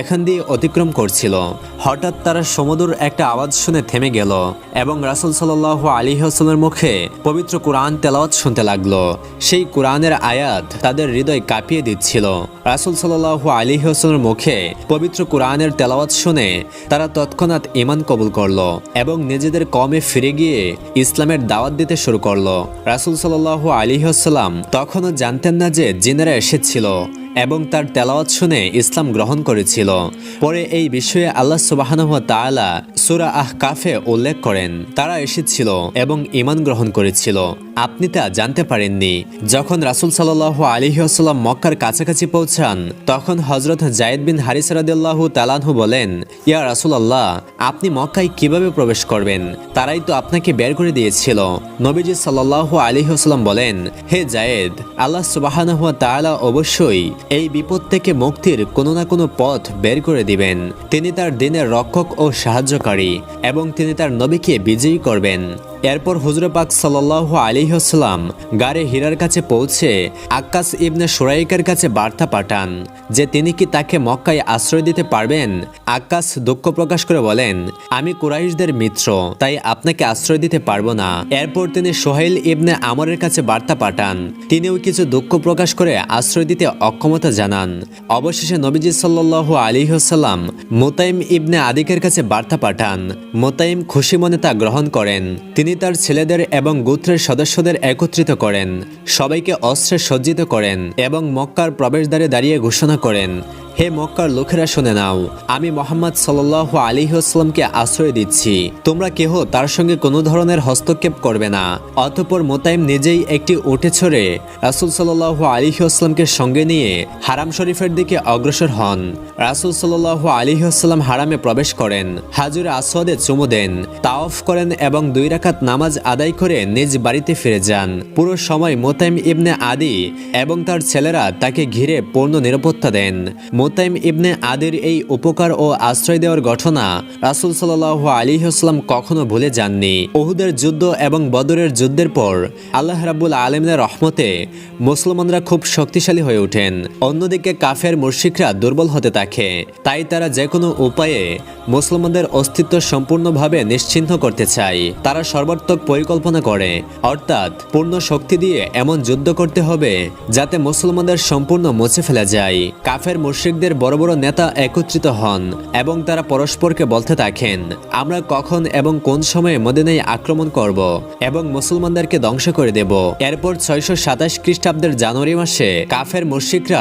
এখান দিয়ে অতিক্রম করছিল। হঠাৎ তারা সমুদ্র একটা আওয়াজ শুনে থেমে গেল এবং রাসূল সাল্লাল্লাহু আলাইহি ওয়াসাল্লামের মুখে পবিত্র কুরআন তেলাওয়াত শুনতে লাগলো। সেই কুরআনের আয়াত তাদের হৃদয় কাঁপিয়ে দিচ্ছিল। রাসূল সাল্লাল্লাহু আলাইহি ওয়াসাল্লামের মুখে পবিত্র কুরআনের তেলাওয়াত শুনে তারা তৎক্ষণাৎ ঈমান কবুল করলো এবং নিজেদের কওমে ফিরে গিয়ে ইসলামের দাওয়াত দিতে শুরু করলো। রাসূল সাল্লাল্লাহু আলাইহি ওয়াসাল্লাম তখনও জানতেন না যে জিনেরা এসেছিল এবং তার তেলাওয়াত শুনে ইসলাম গ্রহণ করেছিল। পরে এই বিষয়ে আল্লাহ সুবহানাহু ওয়া তাআলা সূরা আহকাফে উল্লেখ করেন, তারা এসেছিল এবং ঈমান গ্রহণ করেছিল, আপনি তা জানতে পারেননি। যখন রাসূল সাল্লাল্লাহু আলাইহি ওয়াসাল্লাম মক্কার কাছাকাছি পৌঁছান, তখন হযরত যায়েদ বিন হারিসা রাদিয়াল্লাহু তাআলা আনহু বলেন, ইয়া রাসূলুল্লাহ, আপনি মক্কায় কিভাবে প্রবেশ করবেন? তারাই তো আপনাকে বের করে দিয়েছিল। নবীজি সাল্লাল্লাহু আলাইহি ওয়াসাল্লাম বলেন, হে যায়েদ, আল্লাহ সুবহানাহু ওয়া তাআলা অবশ্যই এই বিপদ থেকে মুক্তির কোনো না কোনো পথ বের করে দিবেন। তিনি তার দ্বীনের রক্ষক ও সাহায্যকারী এবং তিনি তার নবীকে বিজয়ী করবেন। এরপর হুজুর পাক সাল্লাল্লাহু আলাইহি ওয়াসাল্লাম গারে হীরার কাছে পৌঁছে আক্কাস ইবনে শুরাইকের কাছে বার্তা পাঠান যে তিনি কি তাকে মক্কায় আশ্রয় দিতে পারবেন। আক্কাস দুঃখ প্রকাশ করে বলেন, আমি কুরাইশদের মিত্র, তাই আপনাকে আশ্রয় দিতে পারবো না। এরপর তিনি সোহাইল ইবনে আমরের কাছে বার্তা পাঠান, তিনিও কিছু দুঃখ প্রকাশ করে আশ্রয় দিতে অক্ষমতা জানান। অবশেষে নবীজি সাল্লাল্লাহু আলাইহি ওয়াসাল্লাম মুতাইম ইবনে আদিকের কাছে বার্তা পাঠান। মুতাইম খুশি মনে তা গ্রহণ করেন। তিনি তার ছেলেদের এবং গোত্রের সদস্যদের একত্রিত করেন, সবাইকে অস্ত্রে সজ্জিত করেন এবং মক্কার প্রবেশদ্বারে দাঁড়িয়ে ঘোষণা করেন, হে মক্কার লোকেরা শুনে নাও, আমি মুহাম্মদ সাল্লাল্লাহু আলাইহি ওয়াসাল্লামকে আশ্রয় দিচ্ছি, তোমরা কেহ তার সঙ্গে কোনো ধরনের হস্তক্ষেপ করবে না। অতঃপর মুতাইম নিজেই একটি উটে চড়ে রাসূল সাল্লাল্লাহু আলাইহি ওয়াসাল্লামকে সঙ্গে নিয়ে হারাম শরীফের দিকে অগ্রসর হন। রাসূল সাল্লাল্লাহু আলাইহি ওয়াসাল্লাম হারামে প্রবেশ করেন, হাজরে আসওয়াদে চুমু দেন, তাওয়াফ করেন এবং 2 রাকাত নামাজ আদায় করে নিজ বাড়িতে ফিরে যান। পুরো সময় মুতাইম ইবনে আদি এবং তার ছেলেরা তাকে ঘিরে পূর্ণ নিরাপত্তা দেন। মুতাইম ইবনে আদির এই উপকার ও আশ্রয় দেওয়ার ঘটনা রাসূল সাল্লাল্লাহু আলাইহি ওয়াসাল্লাম কখনো ভুলে যাননি। উহুদের যুদ্ধ এবং বদরের যুদ্ধের পর আল্লাহ রাব্বুল আলামিনের রহমতে মুসলমানরা খুব শক্তিশালী হয়ে ওঠেন। অন্যদিকে কাফের মুশরিকরা দুর্বল হতে থাকে, তাই তারা যে কোনো উপায়ে মুসলমানদের অস্তিত্ব সম্পূর্ণভাবে নিশ্চিহ্ন করতে চায়। তারা সর্বাত্মক পরিকল্পনা করে, অর্থাৎ পূর্ণ শক্তি দিয়ে এমন যুদ্ধ করতে হবে যাতে মুসলমানদের সম্পূর্ণ মুছে ফেলা যায়। কাফের মুশরিকদের বড় বড় নেতা একত্রিত হন এবং তারা পরস্পরকে বলতে থাকেন, আমরা কখন এবং কোন সময়ে মদিনায় আক্রমণ করব এবং মুসলমানদেরকে ধ্বংস করে দেব। এরপর 627 খ্রিস্টাব্দের জানুয়ারি মাসে কাফের মুশরিকরা